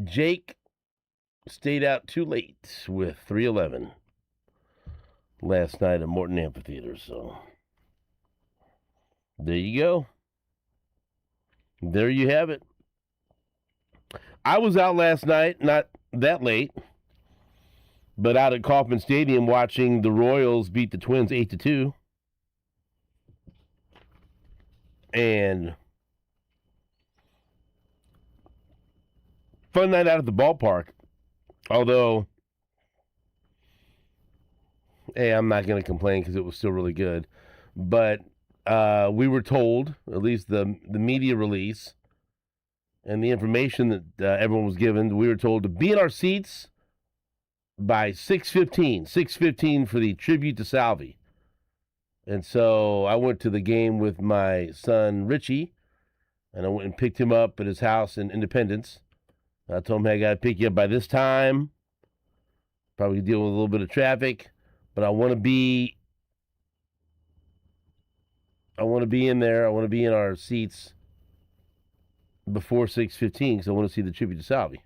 Jake stayed out too late with 311 last night at Morton Amphitheater. So there you go. There you have it. I was out last night, not that late, but out at Kauffman Stadium watching the Royals beat the Twins 8-2. And fun night out at the ballpark. Although, hey, I'm not going to complain because it was still really good. But we were told, at least the media release and the information that everyone was given, we were told to be in our seats by 6:15 for the tribute to Salvi. And so I went to the game with my son, Richie, and I went and picked him up at his house in Independence. I told him, hey, I got to pick you up by this time. Probably deal with a little bit of traffic, but I want to be in there. I want to be in our seats before 6:15 because I want to see the tribute to Salvi.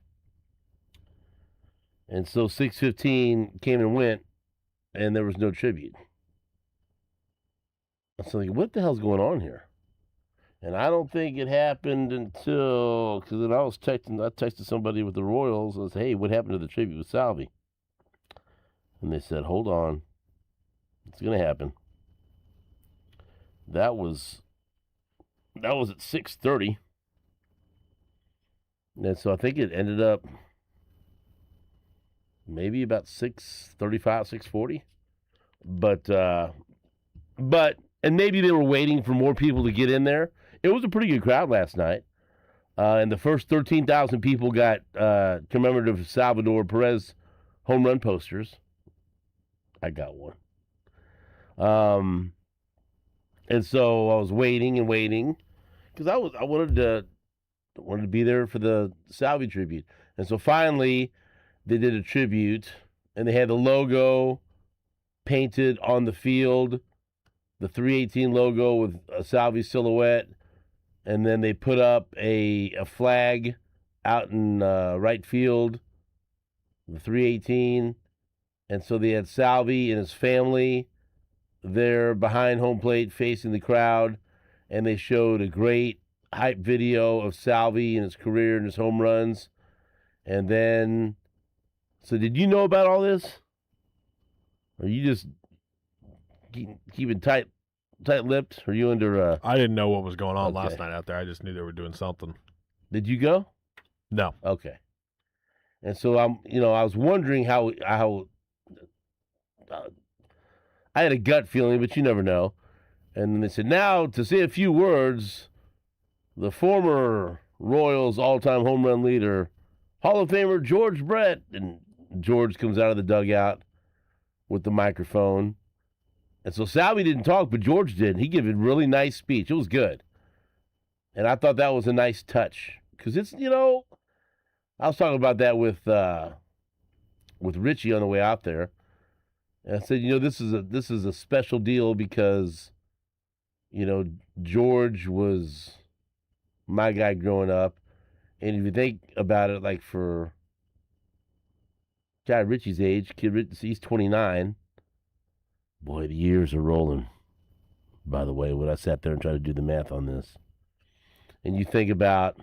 And so 6:15 came and went, and there was no tribute. I was like, what the hell's going on here? And I don't think it happened until, because then I texted somebody with the Royals and said, hey, what happened to the tribute with Salvi? And they said, hold on. It's going to happen. That was at 6:30. And so I think it ended up maybe about 6:35, 6:40. And maybe they were waiting for more people to get in there. It was a pretty good crowd last night. And the first 13,000 people got commemorative Salvador Perez home run posters. I got one. And so I was waiting because I wanted to be there for the Salvi tribute. And so finally they did a tribute, and they had the logo painted on the field, the 318 logo with a Salvi silhouette, and then they put up a flag out in right field, the 318, and so they had Salvi and his family there behind home plate facing the crowd, and they showed a great hype video of Salvi and his career and his home runs. And then, so did you know about all this? Or you just keeping tight-lipped? Or you under... I didn't know what was going on last night out there. I just knew they were doing something. Did you go? No. Okay. And so I was wondering how I had a gut feeling, but you never know. And then they said, now to say a few words, the former Royals all-time home run leader, Hall of Famer George Brett. And George comes out of the dugout with the microphone. And so Salvi didn't talk, but George did. He gave a really nice speech. It was good. And I thought that was a nice touch. Because it's, I was talking about that with Richie on the way out there. And I said, this is a special deal because, George was my guy growing up. And if you think about it, like for guy Richie's age, he's 29. Boy, the years are rolling, by the way, when I sat there and tried to do the math on this. And you think about,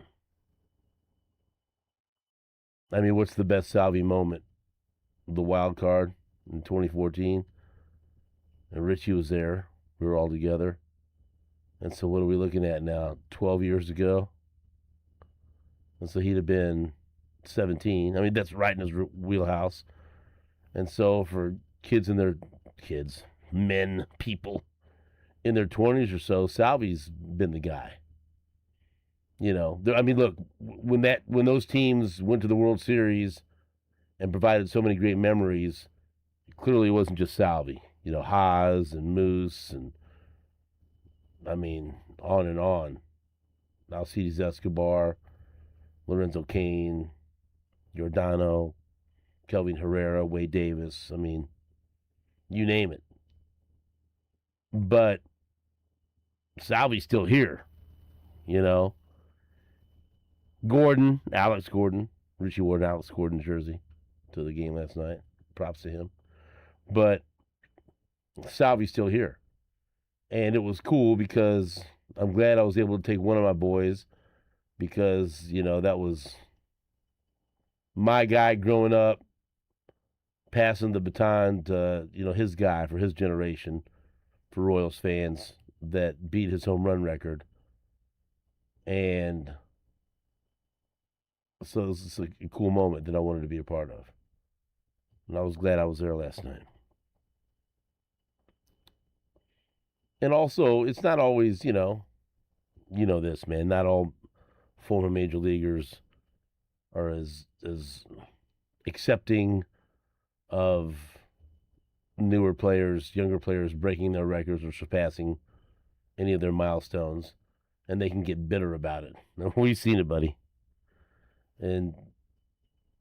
what's the best Salvi moment? The wild card in 2014. And Richie was there. We were all together. And so what are we looking at now? 12 years ago? And so he'd have been 17. That's right in his wheelhouse. And so for people in their 20s or so, Salvi's been the guy. Look, when those teams went to the World Series and provided so many great memories, it clearly wasn't just Salvi. Haas and Moose and, on and on. Alcides Escobar, Lorenzo Cain, Giordano, Kelvin Herrera, Wade Davis. You name it. But Salvi's still here, Alex Gordon, Richie Ward Alex scored in Jersey to the game last night. Props to him. But Salvi's still here. And it was cool because I'm glad I was able to take one of my boys because, that was my guy growing up, passing the baton to, his guy for his generation, for Royals fans that beat his home run record. And so it's a cool moment that I wanted to be a part of. And I was glad I was there last night. And also, it's not always, this, man. Not all former major leaguers are as accepting of newer players, younger players breaking their records or surpassing any of their milestones, and they can get bitter about it. We've seen it, buddy. And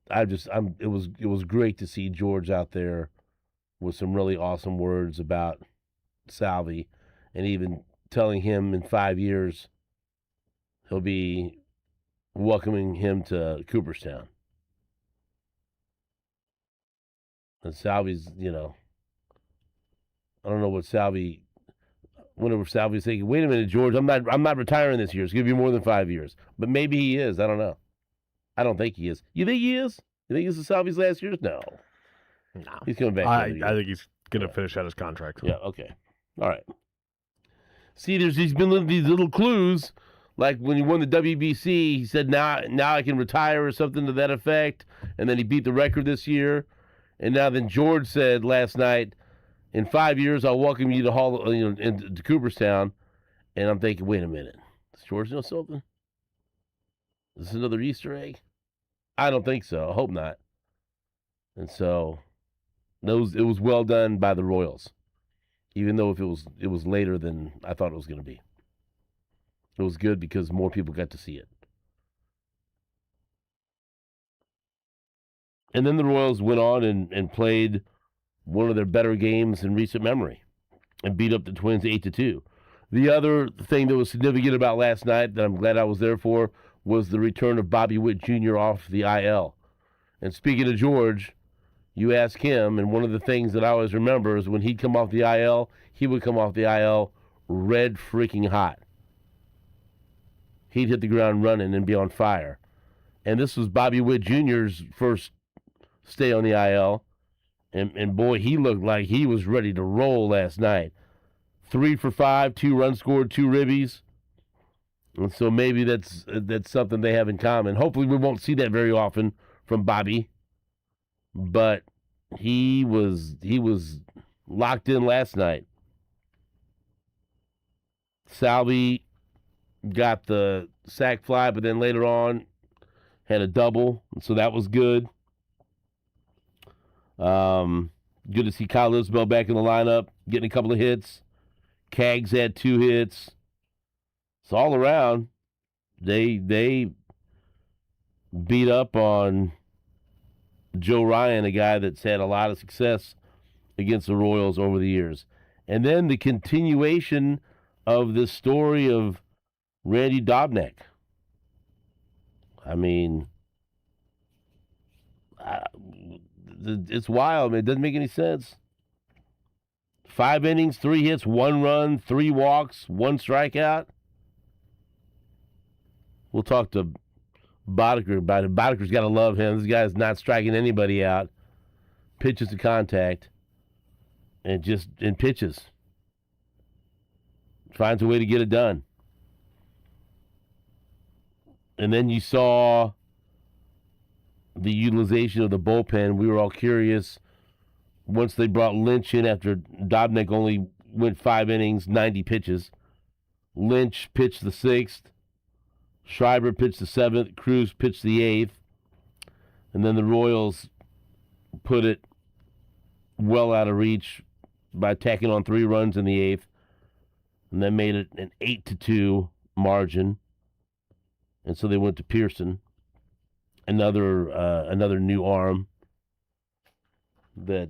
it was great to see George out there with some really awesome words about Salvi, and even telling him in 5 years he'll be welcoming him to Cooperstown. And Salvi's, I don't know what Salvi. Whenever Salvi's thinking, wait a minute, George, I'm not retiring this year. It's gonna be more than 5 years, but maybe he is. I don't know. I don't think he is. You think he is? You think this is Salvi's last years? No. He's coming back. I think he's gonna finish out his contract. Yeah. Okay. All right. See, there's been these little clues, like when he won the WBC, he said, now I can retire or something to that effect, and then he beat the record this year, and now then George said last night, in 5 years I'll welcome you to into Cooperstown, and I'm thinking, wait a minute, does George know something? Is this another Easter egg? I don't think so. I hope not. And so, it was well done by the Royals. Even though if it was later than I thought it was going to be. It was good because more people got to see it. And then the Royals went on and played one of their better games in recent memory and beat up the Twins 8-2. The other thing that was significant about last night that I'm glad I was there for was the return of Bobby Witt Jr. off the IL. And speaking of George, you ask him, and one of the things that I always remember is when he'd come off the IL, he would come off the IL red freaking hot. He'd hit the ground running and be on fire. And this was Bobby Witt Jr.'s first stay on the IL. And boy, he looked like he was ready to roll last night. 3 for 5, 2 runs scored, 2 ribbies. And so maybe that's something they have in common. Hopefully we won't see that very often from Bobby. But he was locked in last night. Salvi got the sac fly, but then later on had a double, so that was good. Good to see Kyle Isbell back in the lineup, getting a couple of hits. Cags had 2 hits. So all around, they beat up on Joe Ryan, a guy that's had a lot of success against the Royals over the years. And then the continuation of this story of Randy Dobnak. I mean, it's wild, man. It doesn't make any sense. 5 innings, 3 hits, 1 run, 3 walks, 1 strikeout. We'll talk to Boerigter about it. Boerigter's got to love him. This guy's not striking anybody out. Pitches to contact. And pitches. Finds a way to get it done. And then you saw the utilization of the bullpen. We were all curious. Once they brought Lynch in after Dobnak only went 5 innings, 90 pitches. Lynch pitched the 6th. Schreiber pitched the 7th. Cruz pitched the 8th. And then the Royals put it well out of reach by tacking on 3 runs in the 8th. And then made it an 8-2 margin. And so they went to Pearson, another new arm that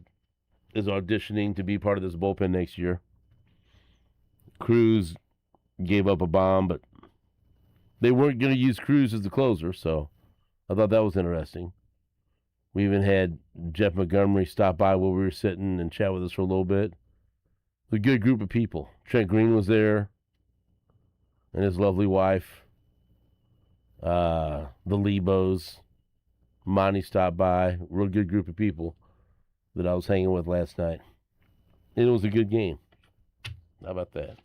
is auditioning to be part of this bullpen next year. Cruz gave up a bomb, but they weren't going to use Cruz as the closer, so I thought that was interesting. We even had Jeff Montgomery stop by where we were sitting and chat with us for a little bit. It was a good group of people. Trent Green was there and his lovely wife. The Lebos. Monty stopped by. Real good group of people that I was hanging with last night. It was a good game. How about that?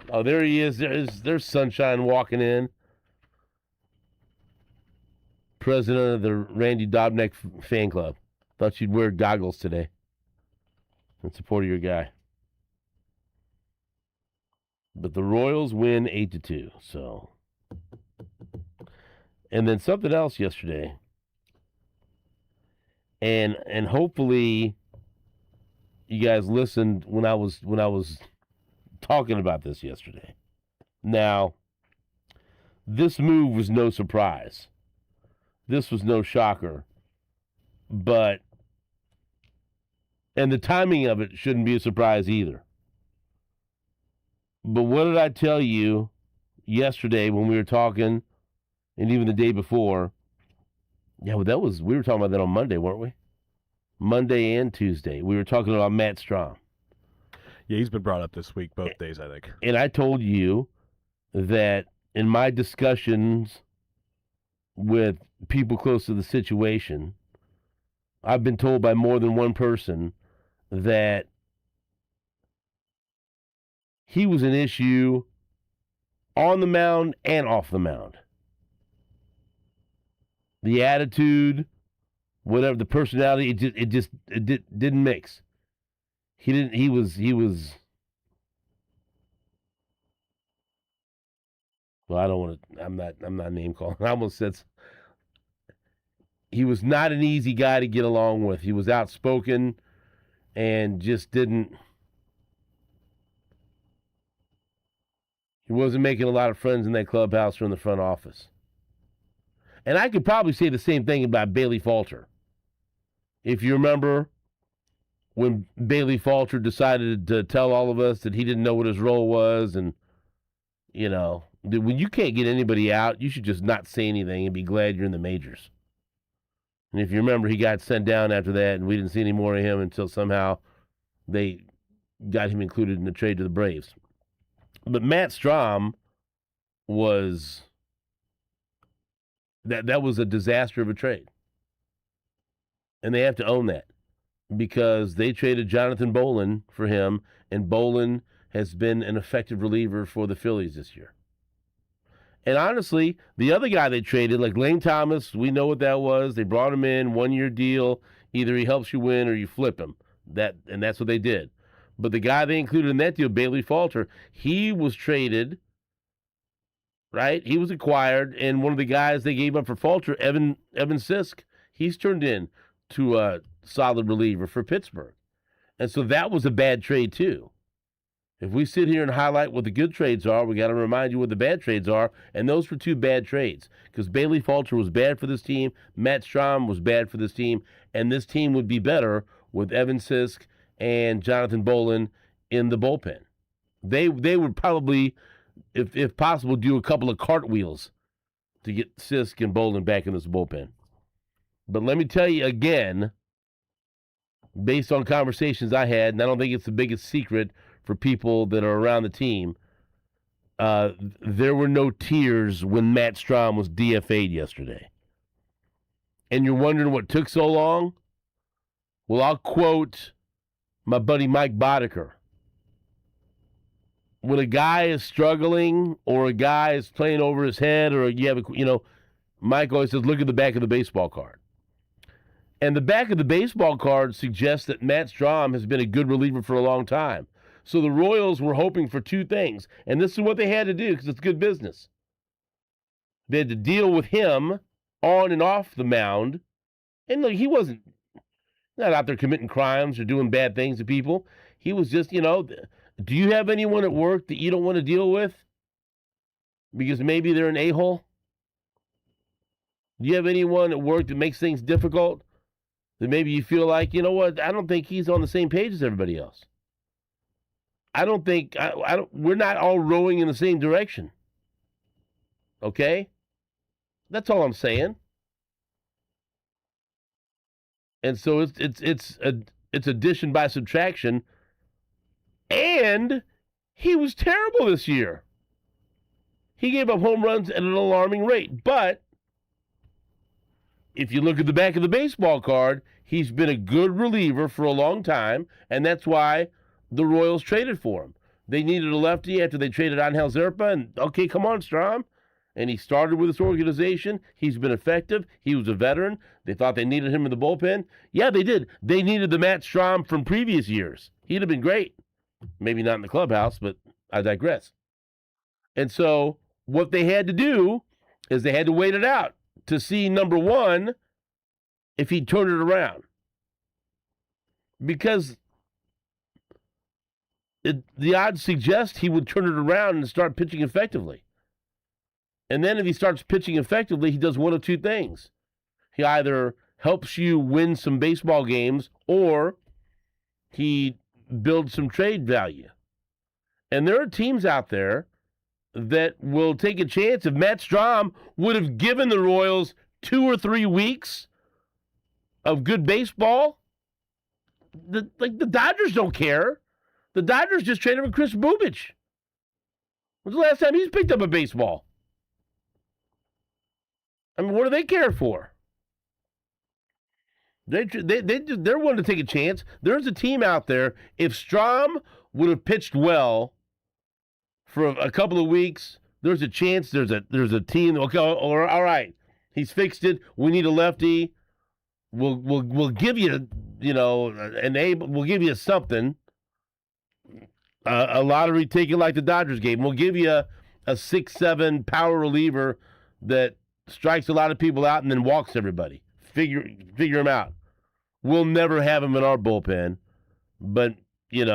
Oh, there he is. There's Sunshine walking in. President of the Randy Dobnak fan club. Thought you'd wear goggles today in support of your guy. But the Royals win 8-2. So, and then something else yesterday, and hopefully you guys listened when I was talking about this yesterday. Now, this move was no surprise. This was no shocker. And the timing of it shouldn't be a surprise either. But what did I tell you yesterday when we were talking, and even the day before? Yeah, well, we were talking about that on Monday, weren't we? Monday and Tuesday. We were talking about Matt Strom. Yeah, he's been brought up this week, both days, I think. And I told you that in my discussions with people close to the situation, I've been told by more than one person that he was an issue on the mound and off the mound. The attitude, whatever, the personality, it didn't mix. He was well, I don't want to, I'm not name calling. I almost said he was not an easy guy to get along with. He was outspoken and just he wasn't making a lot of friends in that clubhouse or in the front office. And I could probably say the same thing about Bailey Falter. If you remember when Bailey Falter decided to tell all of us that he didn't know what his role was, and, you know, when you can't get anybody out, you should just not say anything and be glad you're in the majors. And if you remember, he got sent down after that, and we didn't see any more of him until somehow they got him included in the trade to the Braves. But Matt Strom was that was a disaster of a trade. And they have to own that, because they traded Jonathan Bolin for him, and Bolin has been an effective reliever for the Phillies this year. And honestly, the other guy they traded, like Lane Thomas, we know what that was. They brought him in, 1-year deal. Either he helps you win or you flip him. And that's what they did. But the guy they included in that deal, Bailey Falter, he was traded, right? He was acquired, and one of the guys they gave up for Falter, Evan Sisk, he's turned in to a solid reliever for Pittsburgh. And so that was a bad trade too. If we sit here and highlight what the good trades are, we got to remind you what the bad trades are, and those were two bad trades, because Bailey Falter was bad for this team, Matt Strom was bad for this team, and this team would be better with Evan Sisk and Jonathan Bolin in the bullpen. They would probably, if possible, do a couple of cartwheels to get Sisk and Bolin back in this bullpen. But let me tell you again, based on conversations I had, and I don't think it's the biggest secret for people that are around the team, there were no tears when Matt Strom was DFA'd yesterday. And you're wondering what took so long? Well, I'll quote my buddy Mike Boerigter. When a guy is struggling or a guy is playing over his head, or Mike always says, look at the back of the baseball card. And the back of the baseball card suggests that Matt Strom has been a good reliever for a long time. So the Royals were hoping for two things, and this is what they had to do because it's good business. They had to deal with him on and off the mound. And look, he wasn't not out there committing crimes or doing bad things to people. He was just, do you have anyone at work that you don't want to deal with because maybe they're an a-hole? Do you have anyone at work that makes things difficult that maybe you feel like, you know what, I don't think he's on the same page as everybody else. I don't think, we're not all rowing in the same direction. Okay? That's all I'm saying. And so it's addition by subtraction. And he was terrible this year. He gave up home runs at an alarming rate. But if you look at the back of the baseball card, he's been a good reliever for a long time, and that's why the Royals traded for him. They needed a lefty after they traded Angel Zerpa, and okay, come on, Strom. And he started with this organization. He's been effective. He was a veteran. They thought they needed him in the bullpen. Yeah, they did. They needed the Matt Strom from previous years. He'd have been great. Maybe not in the clubhouse, but I digress. And so what they had to do is they had to wait it out to see, number one, if he'd turn it around. Because the odds suggest he would turn it around and start pitching effectively. And then if he starts pitching effectively, he does one of two things. He either helps you win some baseball games or he builds some trade value. And there are teams out there that will take a chance. If Matt Strom would have given the Royals 2 or 3 weeks of good baseball, the Dodgers don't care. The Dodgers just traded for Chris Bubich. When's the last time he's picked up a baseball? I mean, what do they care for? They're willing to take a chance. There's a team out there. If Strom would have pitched well for a couple of weeks, there's a chance. There's a team. Okay, all right, he's fixed it. We need a lefty. We'll give you we'll give you something. A lottery ticket like the Dodgers gave. We'll give you a 6'7" power reliever that strikes a lot of people out and then walks everybody. Figure him out. We'll never have him in our bullpen, but he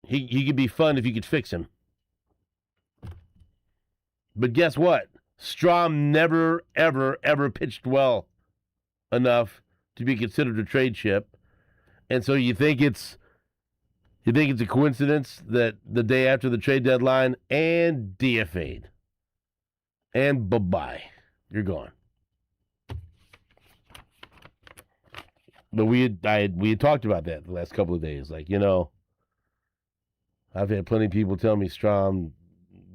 could be fun if you could fix him. But guess what? Strom never, ever, ever pitched well enough to be considered a trade chip. And so you think it's a coincidence that the day after the trade deadline and DFA'd. And bye-bye. You're gone. But we had talked about that the last couple of days. Like, I've had plenty of people tell me Strom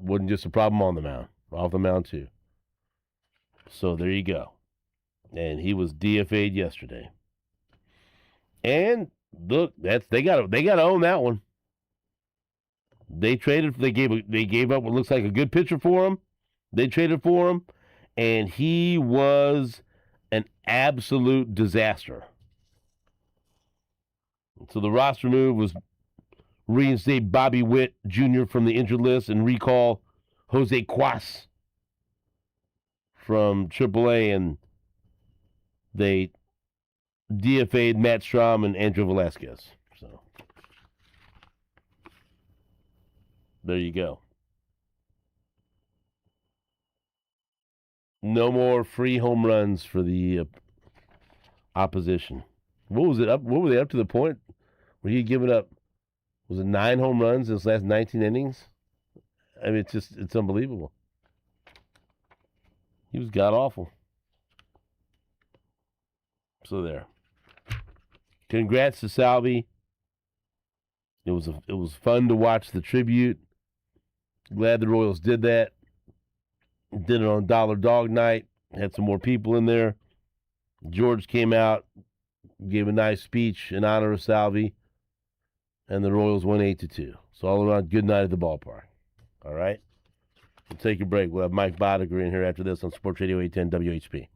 wasn't just a problem on the mound, off the mound too. So there you go. And he was DFA'd yesterday. And look, they got to own that one. They gave up what looks like a good pitcher for him. They traded for him, and he was an absolute disaster. So the roster move was reinstate Bobby Witt Jr. from the injured list and recall Jose Cuas from AAA, and they DFA'd Matt Strom and Andrew Velasquez. So there you go. No more free home runs for the opposition. What was it up? What were they up to the point where he had given up? Was it 9 home runs in his last 19 innings? I mean, it's unbelievable. He was god awful. So there. Congrats to Salvi. It was fun to watch the tribute. Glad the Royals did that. Did it on Dollar Dog Night. Had some more people in there. George came out, gave a nice speech in honor of Salvi, and the Royals won 8-2. So all around, good night at the ballpark. All right? We'll take a break. We'll have Mike Boerigter in here after this on Sports Radio 810 WHP.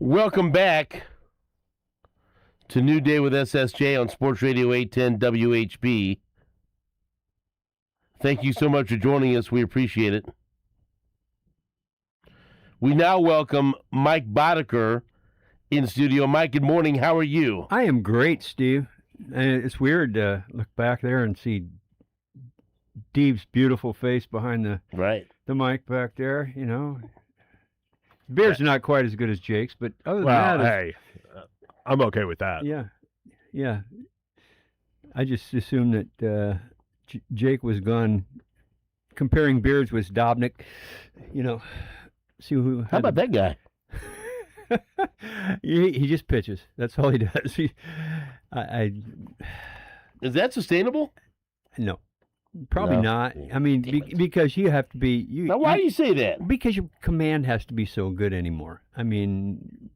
Welcome back to New Day with SSJ on Sports Radio 810 WHB. Thank you so much for joining us. We appreciate it. We now welcome Mike Boerigter in studio. Mike, good morning. How are you? I am great, Steve. And it's weird to look back there and see Dee's beautiful face behind the mic back there, you know. Beard's not quite as good as Jake's, but other than that... hey, I'm okay with that. Yeah. I just assumed that Jake was gone comparing beards with Dobnik, you know. See who... How about that guy? he just pitches. That's all he does. Is that sustainable? No. Probably not. I mean, because you have to be... Now, why do you say that? Because your command has to be so good anymore. I mean,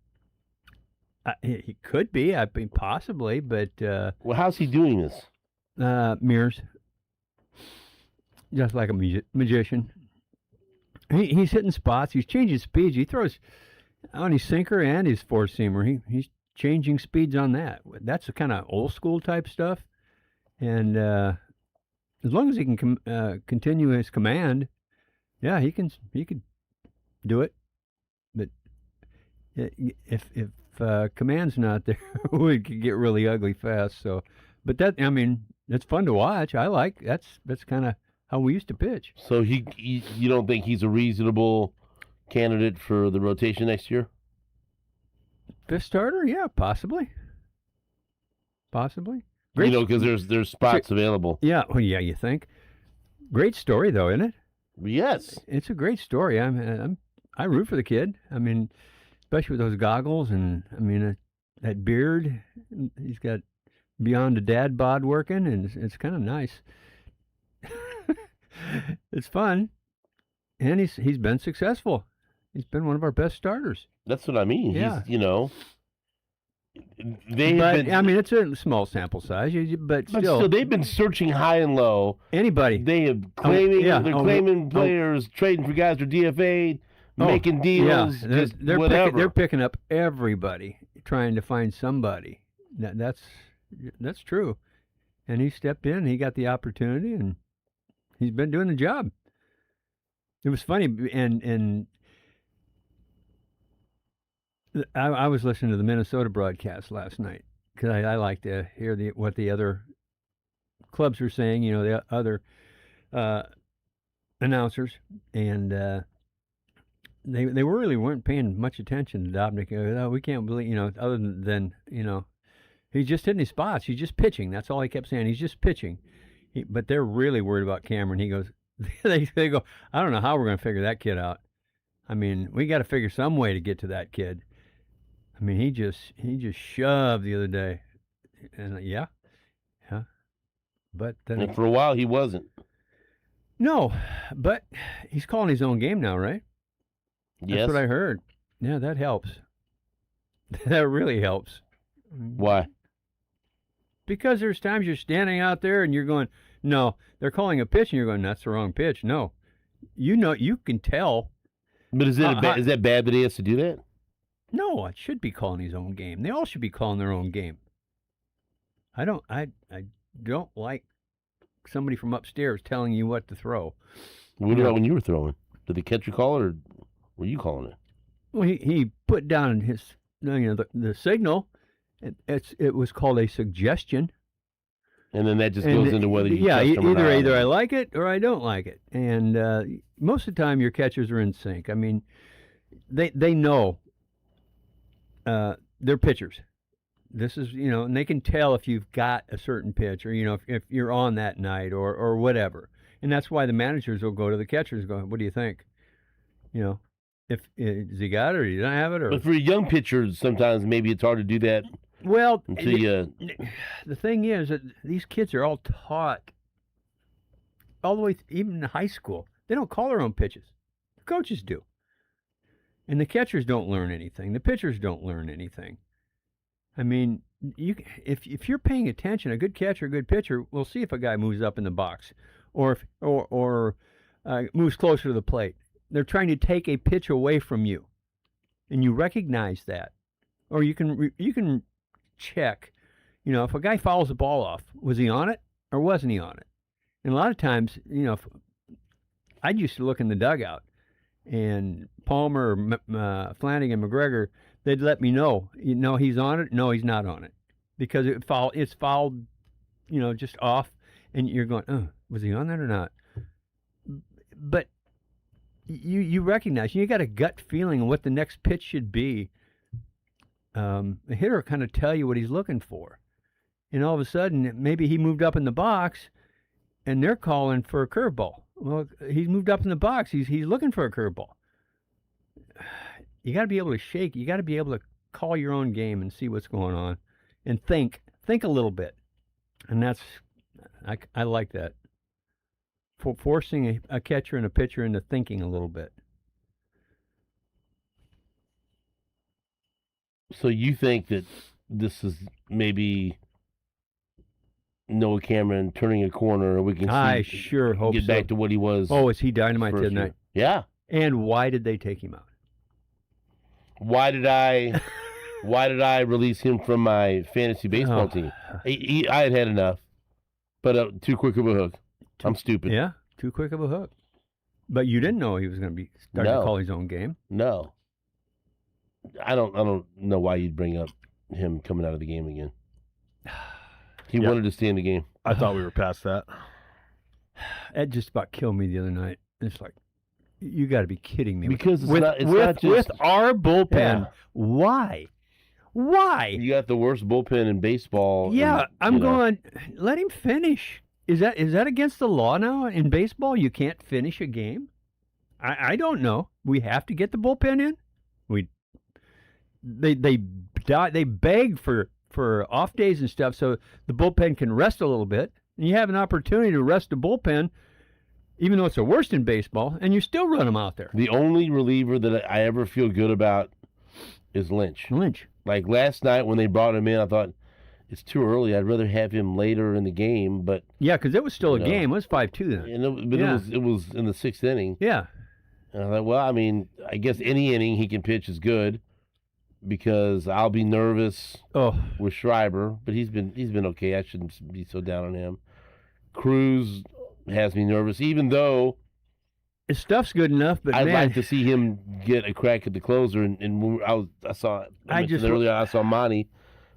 he could be. I mean, possibly, but... well, how's he doing this? Mirrors. Just like a magician. He's hitting spots. He's changing speeds. He throws on his sinker and his four-seamer. He's changing speeds on that. That's the kind of old-school type stuff. And... as long as he can continue his command, yeah, he could do it. But if command's not there, it could get really ugly fast. So, but it's fun to watch. I like that's kind of how we used to pitch. So you don't think he's a reasonable candidate for the rotation next year? Fifth starter, yeah, possibly. Great. You know, because there's spots available. Yeah, well, yeah, you think. Great story, though, isn't it? Yes. It's a great story. I root for the kid. I mean, especially with those goggles and, I mean, that beard. He's got beyond a dad bod working, and it's kind of nice. It's fun. And he's been successful. He's been one of our best starters. That's what I mean. Yeah. He's, you know... I mean, it's a small sample size, but still, they've been searching high and low. Anybody? They have claiming players, trading for guys who are DFA'd, making deals. Yeah. They're picking up everybody, trying to find somebody. That's true. And he stepped in, he got the opportunity, and he's been doing the job. It was funny, and I was listening to the Minnesota broadcast last night because I like to hear what the other clubs are saying, you know, the other announcers, and they really weren't paying much attention to Dobnik. Oh, we can't believe, you know, other than you know, he's just hitting his spots. He's just pitching. That's all he kept saying. He's just pitching. But they're really worried about Cameron. He goes, they go, I don't know how we're going to figure that kid out. I mean, we got to figure some way to get to that kid. I mean, he just shoved the other day, and yeah, but then and for a while he wasn't. No, but he's calling his own game now, right? Yes, that's what I heard. Yeah, that helps. That really helps. Why? Because there's times you're standing out there and you're going, no, they're calling a pitch, and you're going, that's the wrong pitch. No, you know, you can tell. But is that bad that he has to do that? No, it should be calling his own game. They all should be calling their own game. I don't like somebody from upstairs telling you what to throw. What about when you were throwing? Did the catcher call it, or were you calling it? Well, he put down his, you know, the signal. It was called a suggestion. And then that just goes into whether you trust them or not. Either I like it or I don't like it. And most of the time, your catchers are in sync. I mean, they know. They're pitchers. This is, you know, and they can tell if you've got a certain pitch, or, you know, if you're on that night or whatever. And that's why the managers will go to the catchers and go, what do you think? You know, if has he got it or he doesn't have it? Or... But for a young pitcher, sometimes maybe it's hard to do that. Well, until the thing is that these kids are all taught all the way, even in high school. They don't call their own pitches. The coaches do. And the catchers don't learn anything. The pitchers don't learn anything. I mean, if you're paying attention, a good catcher, a good pitcher will see if a guy moves up in the box or moves closer to the plate. They're trying to take a pitch away from you, and you recognize that. or you can check. You know, if a guy fouls the ball off, was he on it or wasn't he on it? And a lot of times, you know, I used to look in the dugout, and Palmer, Flanagan, McGregor, they'd let me know. You know, he's on it. No, he's not on it, because it's fouled, you know, just off, and you're going, oh, was he on that or not? But you recognize, you got a gut feeling of what the next pitch should be. The hitter will kind of tell you what he's looking for, and all of a sudden, maybe he moved up in the box, and they're calling for a curveball. Well, he's moved up in the box. He's looking for a curveball. You got to be able to shake. You got to be able to call your own game and see what's going on, and think a little bit. And I like that. For forcing a catcher and a pitcher into thinking a little bit. So you think that this is maybe Noah Cameron turning a corner, and we can I sure hope get so. back to what he was. Oh, is he dynamite first tonight? year. Yeah. And why did they take him out? Why did I release him from my fantasy baseball team? I had enough, but too quick of a hook. I'm stupid. Yeah, too quick of a hook. But you didn't know he was going to be starting to call his own game. No. I don't know why you'd bring up him coming out of the game again. He wanted to stay in the game. I thought we were past that. That just about killed me the other night. It's like, you got to be kidding me. Because it's not just with our bullpen. Yeah. Why? You got the worst bullpen in baseball. Yeah, and, I'm going, let him finish. Is that against the law now in baseball? You can't finish a game? I don't know. We have to get the bullpen in. They beg for off days and stuff so the bullpen can rest a little bit. And you have an opportunity to rest the bullpen, even though it's the worst in baseball, and you still run them out there. The only reliever that I ever feel good about is Lynch. Like last night when they brought him in, I thought, it's too early. I'd rather have him later in the game, but yeah, because it was still a game. It was 5-2 then. It was in the sixth inning. Yeah, and I thought, well, I mean, I guess any inning he can pitch is good, because I'll be nervous with Schreiber, but he's been okay. I shouldn't be so down on him. Cruz has me nervous, even though his stuff's good enough. But I'd like to see him get a crack at the closer. And when I saw Monty.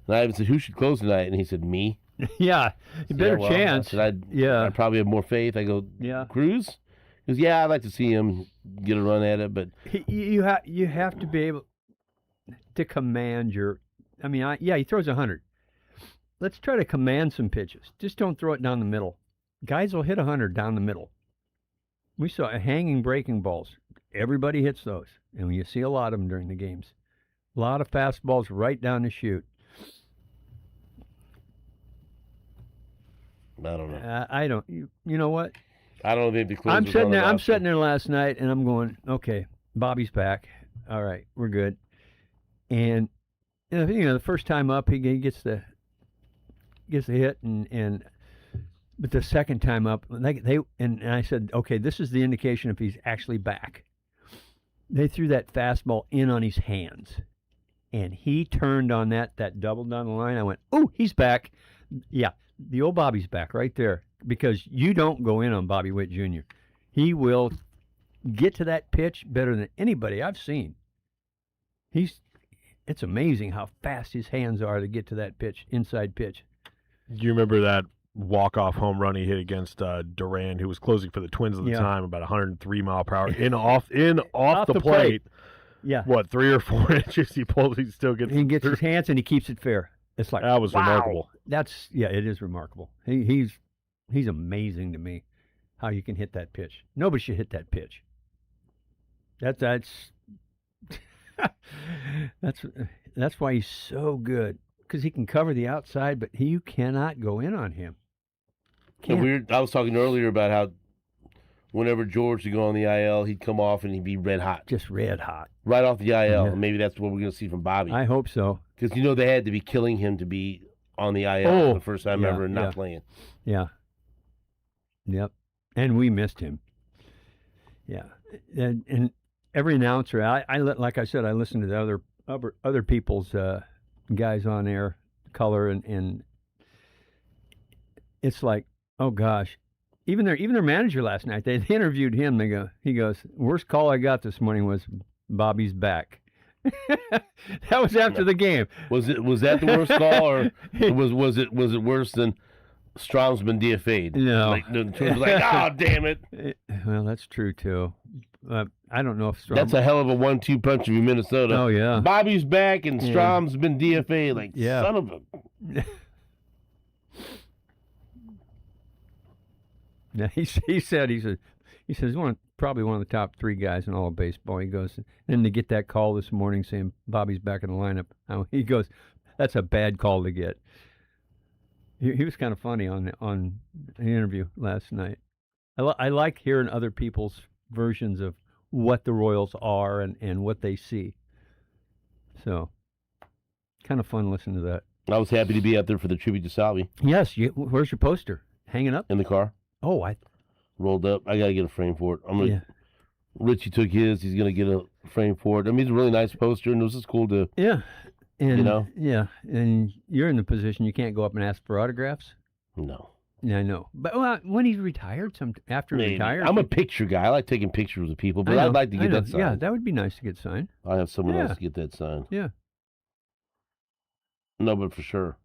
And I even said, who should close tonight? And he said, me. Yeah, better chance. I said, I probably have more faith. I go, Cruz? He goes, I'd like to see him get a run at it. But you have to be able to command your. I mean, he throws 100. Let's try to command some pitches. Just don't throw it down the middle. Guys will hit 100 down the middle. We saw hanging breaking balls. Everybody hits those, and you see a lot of them during the games. A lot of fastballs right down the chute. I don't know. I don't. You know what? I don't think the closer. I'm sitting there last night, and I'm going, okay, Bobby's back. All right, we're good. And the first time up, he gets the hit, but the second time up, and I said, okay, this is the indication if he's actually back. They threw that fastball in on his hands, and he turned on that double down the line. I went, oh, he's back. Yeah. The old Bobby's back right there, because you don't go in on Bobby Witt Jr. He will get to that pitch better than anybody I've seen. It's amazing how fast his hands are to get to that pitch, inside pitch. Do you remember that walk-off home run he hit against Duran, who was closing for the Twins at the time, about 103 mile per hour, off the plate. Yeah. What, 3 or 4 inches he pulls, he still gets. He gets his hands and he keeps it fair. It's like, that was remarkable. It is remarkable. He's amazing to me, how you can hit that pitch. Nobody should hit that pitch. That's that's why he's so good, because he can cover the outside, but you cannot go in on him. I was talking earlier about how whenever George would go on the IL, he'd come off and he'd be red hot. Just red hot. Right off the IL. And maybe that's what we're going to see from Bobby. I hope so. Because, they had to be killing him to be on the IL the first time ever and not playing. Yeah. Yep. And we missed him. Yeah. And every announcer, like I said, I listened to the other other people's guys on air, color, and it's like, oh gosh, even their manager last night, they interviewed him. He goes, worst call I got this morning was Bobby's back. That was after the game. Was that the worst call, or was it worse than Strom's been DFA'd? No. Like, the Twins were like, oh, damn it. Well, that's true too. I don't know if Strom. That's a hell of a 1-2 punch of Minnesota. Oh yeah. Bobby's back and Strom's been DFA'd. Like, Yeah. son of a. Yeah, he said he's probably one of the top 3 guys in all of baseball. He goes, and to get that call this morning saying Bobby's back in the lineup, he goes, that's a bad call to get. He was kind of funny on an interview last night. I like hearing other people's versions of what the Royals are and what they see. So, kind of fun listening to that. I was happy to be out there for the tribute to Salvi. Yes, where's your poster? Hanging up? In the car. Oh, I rolled up. I got to get a frame for it. Yeah. Richie took his. He's going to get a frame for it. I mean, it's a really nice poster, and this is cool to. Yeah. And, you know? Yeah, and you're in the position you can't go up and ask for autographs. No. Yeah, I know. But when he's retired, after he retires. I'm a picture guy. I like taking pictures with people, but I'd like to get that signed. Yeah, that would be nice to get signed. I have someone else to get that signed. Yeah. No, but for sure.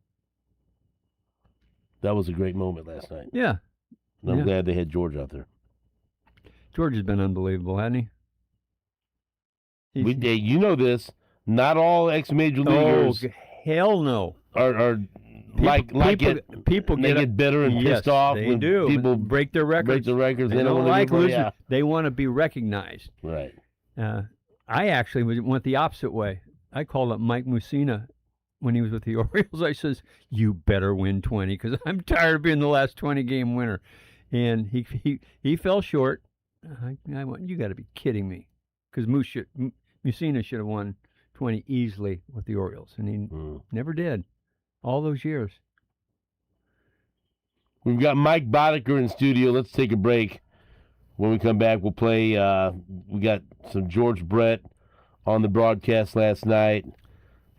That was a great moment last night. Yeah. And I'm glad they had George out there. George has been unbelievable, hasn't he? You know this. Not all ex-major leaguers. Oh, hell no. Are people get bitter and pissed off they when do. people break their records. They don't like losing. They want to be recognized. Right. I actually went the opposite way. I called up Mike Mussina when he was with the Orioles. I says, "You better win 20 because I'm tired of being the last 20-game winner." And he fell short. I went, "You got to be kidding me," because Mussina should have won 20 easily with the Orioles, and he never did. All those years. We've got Mike Boerigter in studio. Let's take a break. When we come back, we'll play. We got some George Brett on the broadcast last night.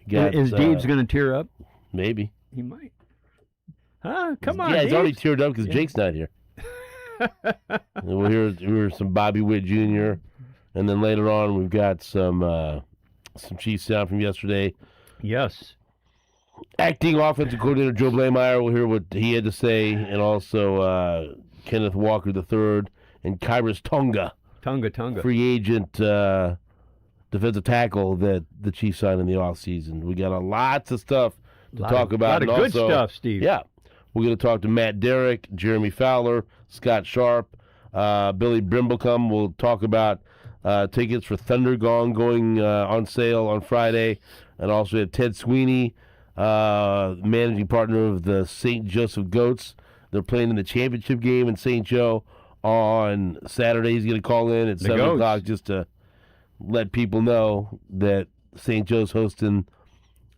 Is Deeb's going to tear up? Maybe. He might. Huh? Come on, yeah, he's Deebs. already teared up because Jake's not here. And we'll hear some Bobby Witt Jr. And then later on, we've got some Chiefs sound from yesterday. Yes. Acting offensive coordinator Joe Blameyer. We'll hear what he had to say, and also Kenneth Walker III and Kyrus Tonga. Free agent defensive tackle that the Chiefs signed in the offseason. We got lots of stuff to talk about. A lot of good stuff, Steve. Yeah. We're going to talk to Matt Derrick, Jeremy Fowler, Scott Sharp, Billy Brimblecom. We'll talk about tickets for Thunder Gong going on sale on Friday. And also have Ted Sweeney, managing partner of the St. Joseph Goats. They're playing in the championship game in St. Joe on Saturday. He's going to call in at 7 o'clock just to let people know that St. Joe's hosting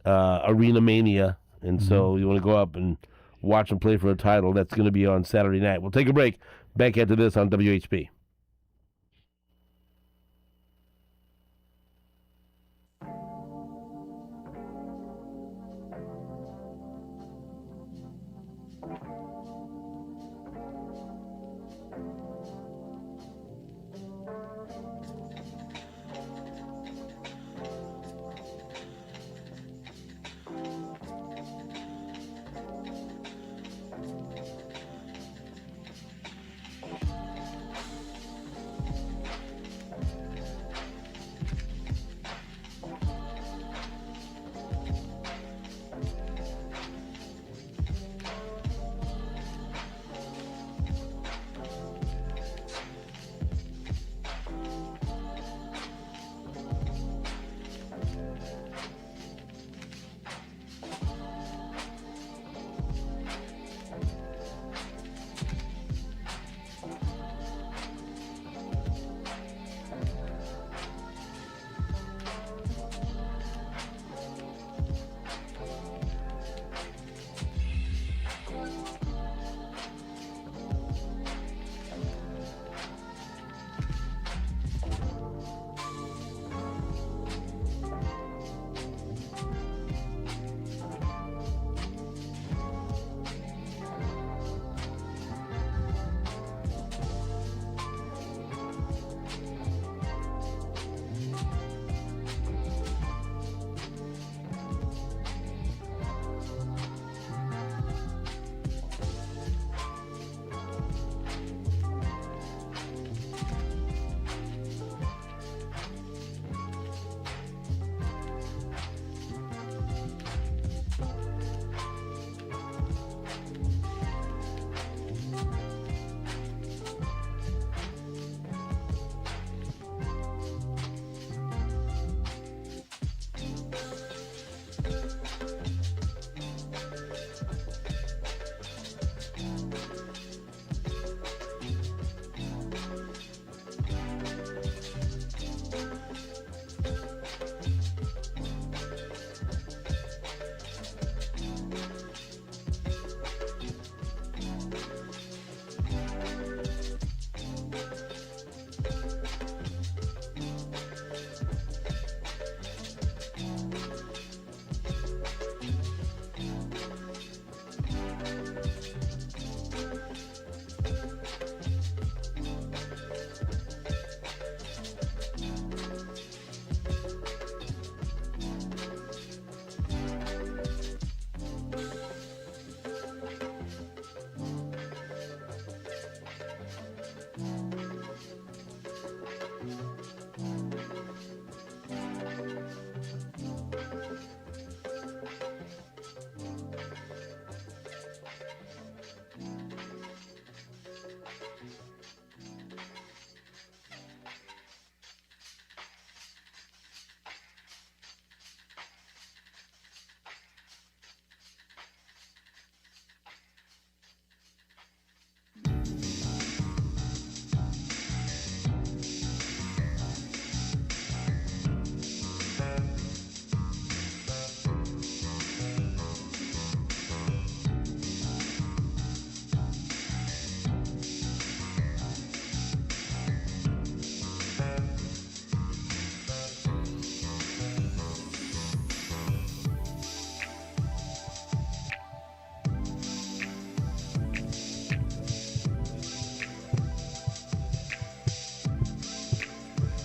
Arena Mania. And so you want to go up and watch them play for a title. That's going to be on Saturday night. We'll take a break. Back after this on WHP.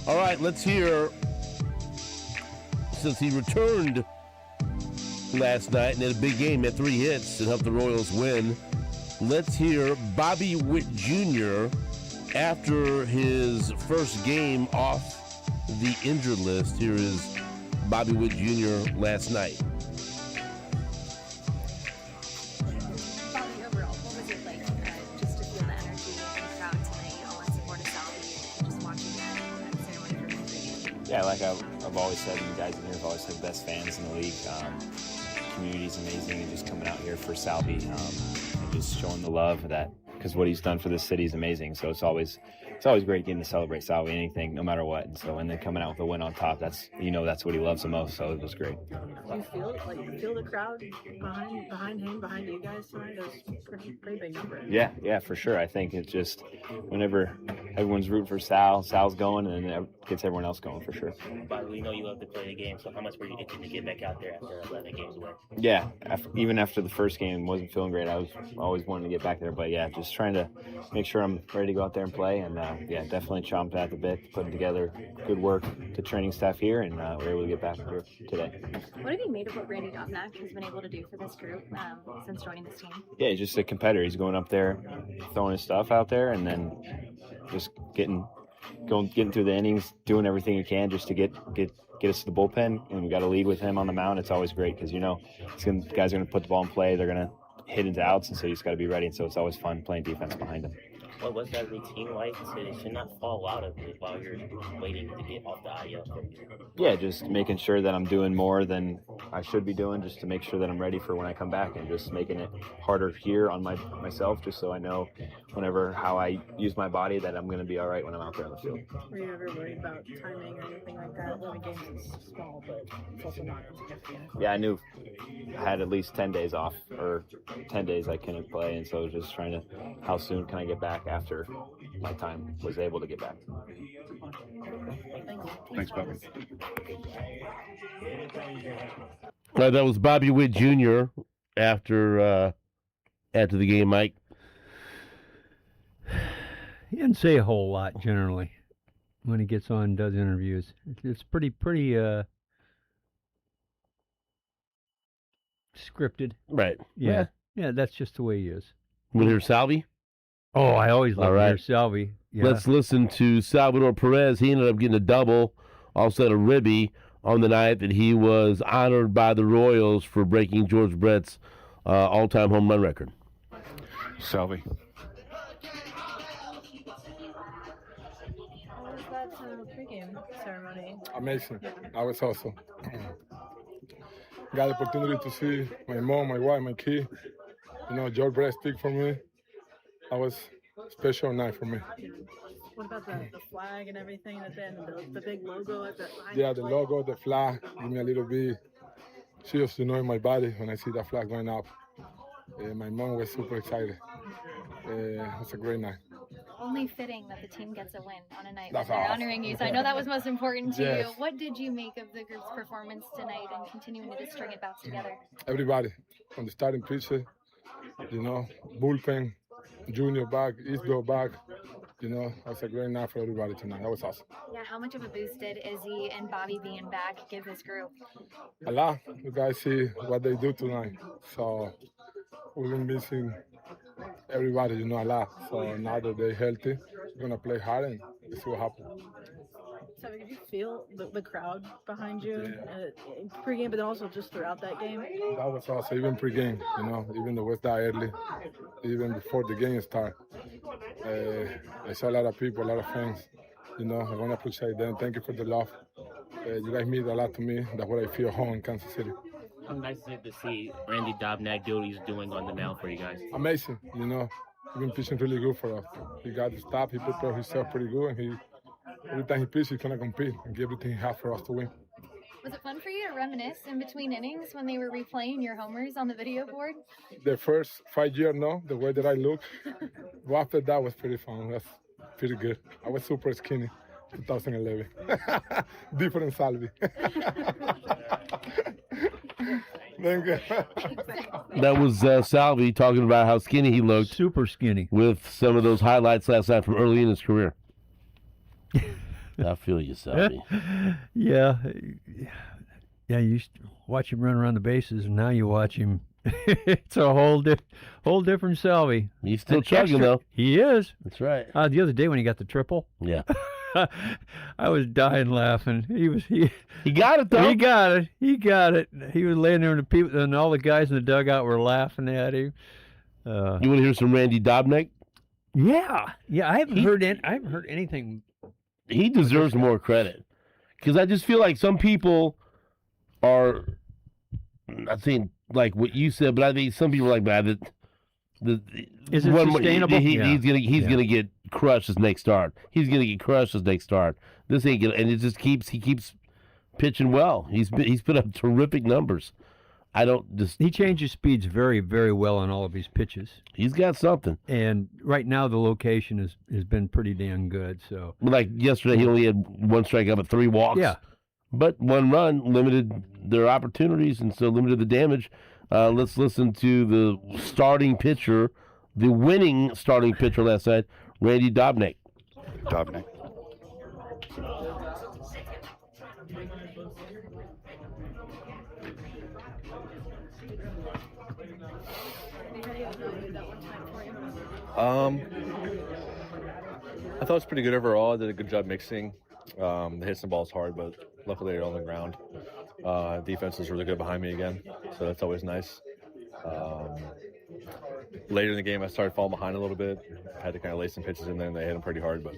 All right, let's hear, since he returned last night and had a big game, had 3 hits and helped the Royals win. Let's hear Bobby Witt Jr. after his first game off the injured list. Here is Bobby Witt Jr. last night. Bobby, overall, what was it like just to feel the energy in the crowd tonight, all in support of Salvi, and just watching that ceremony for victory? Yeah, like I've always said, you guys in here have always had the best fans in the league. Community's amazing, and just coming out here for Salvi and just showing the love that, because what he's done for this city is amazing. So it's always great getting to celebrate Salvi, anything, no matter what. And then coming out with a win on top, that's what he loves the most. So it was great. Do you feel the crowd behind him, behind you guys tonight? It was pretty big number. Yeah, for sure. I think it's just whenever everyone's rooting for Sal's going, and it gets everyone else going for sure. But we know you love to play the game, so how much were you itching to get back out there after 11 games away? Yeah, even after the first game wasn't feeling great, I was always wanting to get back there. But yeah, just trying to make sure I'm ready to go out there and play. And yeah, definitely chomped at the bit, putting together good work to training staff here, and we're able to get back here today. What have you made of what Randy Dobnak has been able to do for this group since joining this team? Yeah, he's just a competitor. He's going up there, throwing his stuff out there, and then just getting through the innings, doing everything he can just to get us to the bullpen. And we got a lead with him on the mound. It's always great because guys are going to put the ball in play. They're going to hit into outs, and so you just got to be ready. And so it's always fun playing defense behind him. What was that routine like to not fall out of it while you're waiting to get off the IL? Yeah, just making sure that I'm doing more than I should be doing, just to make sure that I'm ready for when I come back, and just making it harder here on myself, just so I know how I use my body that I'm going to be all right when I'm out there on the field. Were you ever worried about timing or anything like that? 11 games is small, but it's also not insignificant. Yeah, I knew I had at least 10 days off, or 10 days I couldn't play, and so I was just trying to, how soon can I get back after my time was able to get back. Thanks, Bobby. That was Bobby Witt Jr. after the game, Mike. He didn't say a whole lot generally when he gets on and does interviews. It's pretty scripted. Right. Yeah, that's just the way he is. We'll hear Salvi. Oh, I always love to hear Salvi. Yeah. Let's listen to Salvador Perez. He ended up getting a double, also had a ribby on the night that he was honored by the Royals for breaking George Brett's all-time home run record. Salvi. How was that pregame ceremony? Amazing. I was awesome. Got the opportunity to see my mom, my wife, my kid. George Brett speak for me. That was a special night for me. What about the flag and everything at the end, the big logo at the line? Yeah, the logo, the flag, give me a little bit chills, in my body when I see that flag going up. My mom was super excited. It was a great night. Only fitting that the team gets a win on a night That's when they're awesome. honoring you. So I know that was most important to Yes. you. What did you make of the group's performance tonight and continuing to just string it back together? Everybody, from the starting pitcher, bullpen, Junior back, Isbell back. That was a great night for everybody tonight. That was awesome. Yeah, how much of a boost did Izzy and Bobby being back give this group? A lot. You guys see what they do tonight. So we've been missing everybody, a lot. So now that they're healthy, we're going to play hard and see what happens. So did you feel the crowd behind you in pregame, but then also just throughout that game? That was awesome, even pre-game, even though it was that early, even before the game started. I saw a lot of people, a lot of fans. I want to appreciate them. Thank you for the love. You guys mean a lot to me. That's what I feel home in Kansas City. How nice is it to see Randy Dobnak do what he's doing on the mound for you guys? Amazing, He's been pitching really good for us. He got the stop, he prepared himself pretty good, and every time he pitches, he's going to compete and give everything he has for us to win. Was it fun for you to reminisce in between innings when they were replaying your homers on the video board? The first 5 years, no, the way that I look. But after that was pretty fun. That's pretty good. I was super skinny, 2011. Different Salvi. Thank you. That was Salvi talking about how skinny he looked. Super skinny. With some of those highlights last night from early in his career. I feel you, Selby. Yeah. Yeah, you used to watch him run around the bases, and now you watch him. It's a whole different Selby. He's still And chugging, extra- though. He is. That's right. The other day when he got the triple, Yeah. I was dying laughing. He got it, though. He got it. He got it. He was laying there, and the people and all the guys in the dugout were laughing at him. You want to hear some Randy Dobnak? Yeah. I haven't heard anything. He deserves more credit because I just feel like some people are not saying like what you said, but I think some people are like, man, Is it sustainable? He's gonna get crushed his next start. He's gonna get crushed his next start. This ain't gonna, and it just he keeps pitching well. He's put up terrific numbers. He changes speeds very, very well on all of his pitches. He's got something. And right now the location has been pretty damn good. So like yesterday, he only had one strikeout but 3 walks. Yeah. But 1 run limited their opportunities and so limited the damage. Let's listen to the starting pitcher, the winning starting pitcher last night, Randy Dobnak. Dobnak. I thought it was pretty good overall. I did a good job mixing. They hit some balls hard, but luckily they're on the ground. Defense was really good behind me again, so that's always nice. Later in the game, I started falling behind a little bit. I had to kind of lay some pitches in there, and they hit them pretty hard. But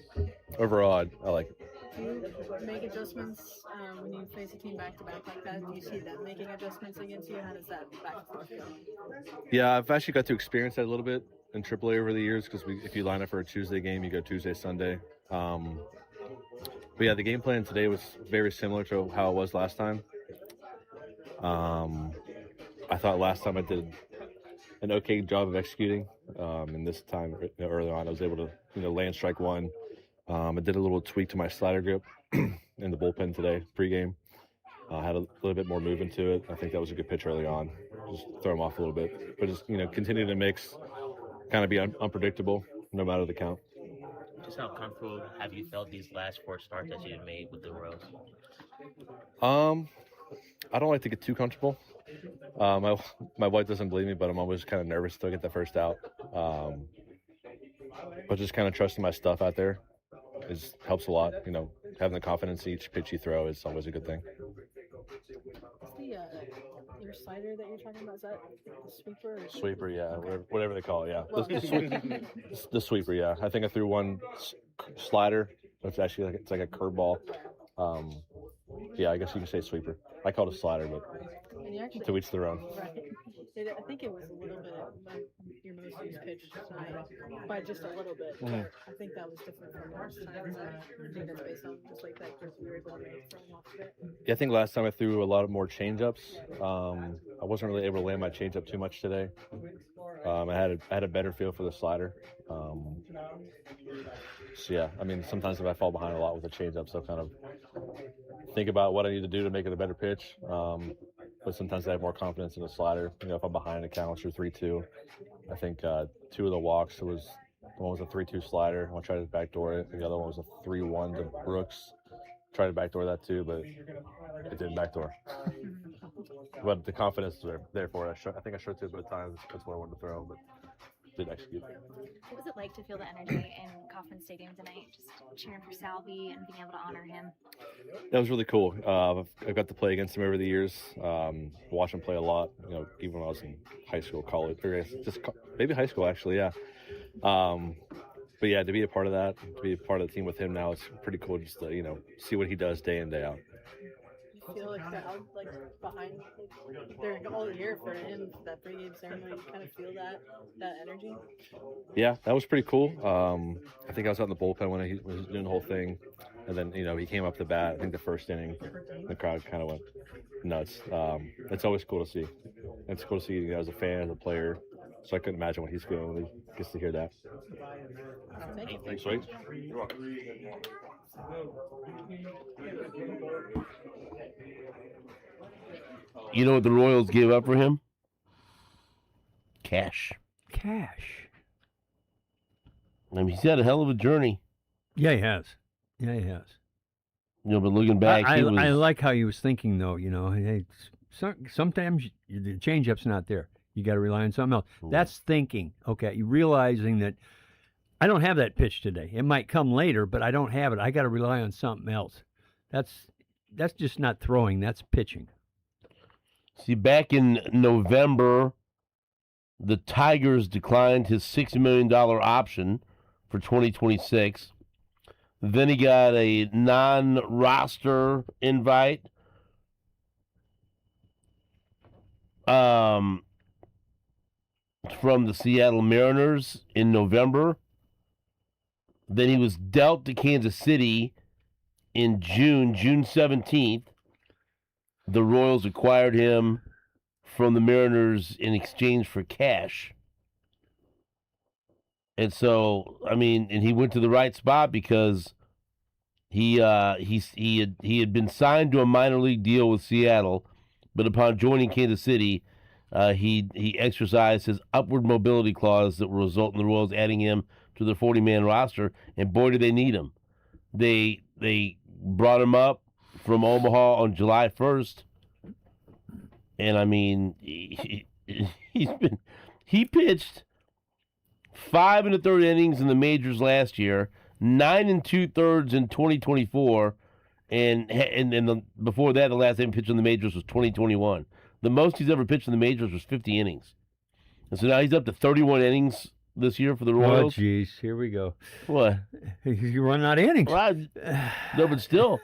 overall, I like it. Do you make adjustments when you face a team back-to-back like that? Do you see them making adjustments against you? How does that back and forth go? Yeah, I've actually got to experience that a little bit in AAA over the years because if you line up for a Tuesday game, you go Tuesday, Sunday. But yeah, the game plan today was very similar to how it was last time. I thought last time I did an okay job of executing, and this time early on I was able to land strike one. I did a little tweak to my slider grip in the bullpen today pregame. Had a little bit more movement to it. I think that was a good pitch early on. Just throw him off a little bit, but just continue to mix, kind of be unpredictable no matter the count. Just how comfortable have you felt these last 4 starts that you've made with the Royals? I don't like to get too comfortable. My wife doesn't believe me, but I'm always kind of nervous to get the first out. But just kind of trusting my stuff out there helps a lot. Having the confidence in each pitch you throw is always a good thing. Your slider that you're talking about, is that the sweeper? Or Sweeper, yeah, whatever they call it, yeah. The sweeper, yeah. I think I threw one slider. It's actually it's like a curveball. Yeah, I guess you can say sweeper. I call it a slider, but to each their own. Right. I think it was a little bit of your most used pitch tonight, by just a little bit. Mm-hmm. I think that was different from last time. I think that's based on just like that, because we were able to make throw them off a bit. Yeah, I think last time I threw a lot more changeups. I wasn't really able to land my changeup too much today. I had a better feel for the slider. So yeah, I mean, sometimes if I fall behind a lot with the changeups, I'll kind of think about what I need to do to make it a better pitch. But sometimes I have more confidence in the slider. If I'm behind a count or 3-2, I think 2 of the walks, one was a 3-2 slider. I tried to backdoor it. The other one was a 3-1 to Brooks. Tried to backdoor that too, but it didn't backdoor. But the confidence was there for it. I think I showed 2 at a time. That's what I wanted to throw, but didn't execute. What was it like to feel the energy in Kauffman Stadium tonight, just cheering for Salvi and being able to honor him? That was really cool. I've got to play against him over the years. Watch him play a lot. Even when I was in high school, college, or maybe high school actually. Yeah. But yeah, to be a part of that, to be a part of the team with him now, it's pretty cool. Just to see what he does day in, day out. You feel like crowd behind during all year for him, that pregame ceremony, you kind of feel that energy? Yeah, that was pretty cool. I think I was out in the bullpen when he was doing the whole thing, and then he came up to bat. I think the first inning, the crowd kind of went nuts. It's always cool to see. It's cool to see as a fan, as a player. So I couldn't imagine what he's feeling when he gets to hear that. Thanks, sweet. You're welcome. You know what the Royals gave up for him? Cash. I mean, he's had a hell of a journey. Yeah, he has. But looking back, I he was, like how he was thinking, though. Hey, sometimes the changeup's not there. You got to rely on something else. That's thinking. Okay, you realizing that I don't have that pitch today. It might come later, but I don't have it. I got to rely on something else. That's just not throwing. That's pitching. See, back in November, the Tigers declined his $6 million option for 2026. Then he got a non-roster invite. From the Seattle Mariners in November. Then he was dealt to Kansas City in June 17th. The Royals acquired him from the Mariners in exchange for cash. And so, and he went to the right spot because he had been signed to a minor league deal with Seattle, but upon joining Kansas City, he exercised his upward mobility clause that will result in the Royals adding him to their 40-man roster, and boy, do they need him. They brought him up from Omaha on July 1st, and he pitched 5 1/3 innings in the majors last year, 9 2/3 in 2024, and before that, the last time he pitched in the majors was 2021. The most he's ever pitched in the majors was 50 innings. And so now he's up to 31 innings this year for the Royals. Oh, jeez. Here we go. What? You're running out of innings. Well, no, but still.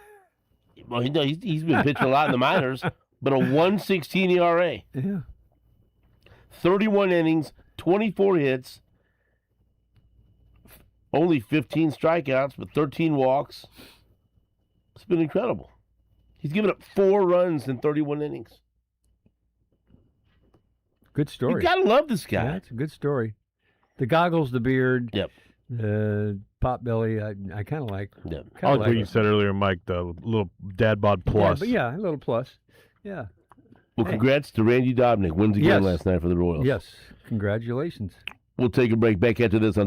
Well, he's been pitching a lot in the minors, but a 1.16 ERA. Yeah. 31 innings, 24 hits, only 15 strikeouts, but 13 walks. It's been incredible. He's given up 4 runs in 31 innings. Good story. You gotta love this guy. Yeah, it's a good story. The goggles, the beard, yep, the pot belly. I kind of like. Yep. I like what you said earlier, Mike. The little dad bod plus. Yeah, a little plus. Yeah. Well, congrats to Randy Dobnik. Wins again last night for the Royals. Yes, congratulations. We'll take a break. Back after this on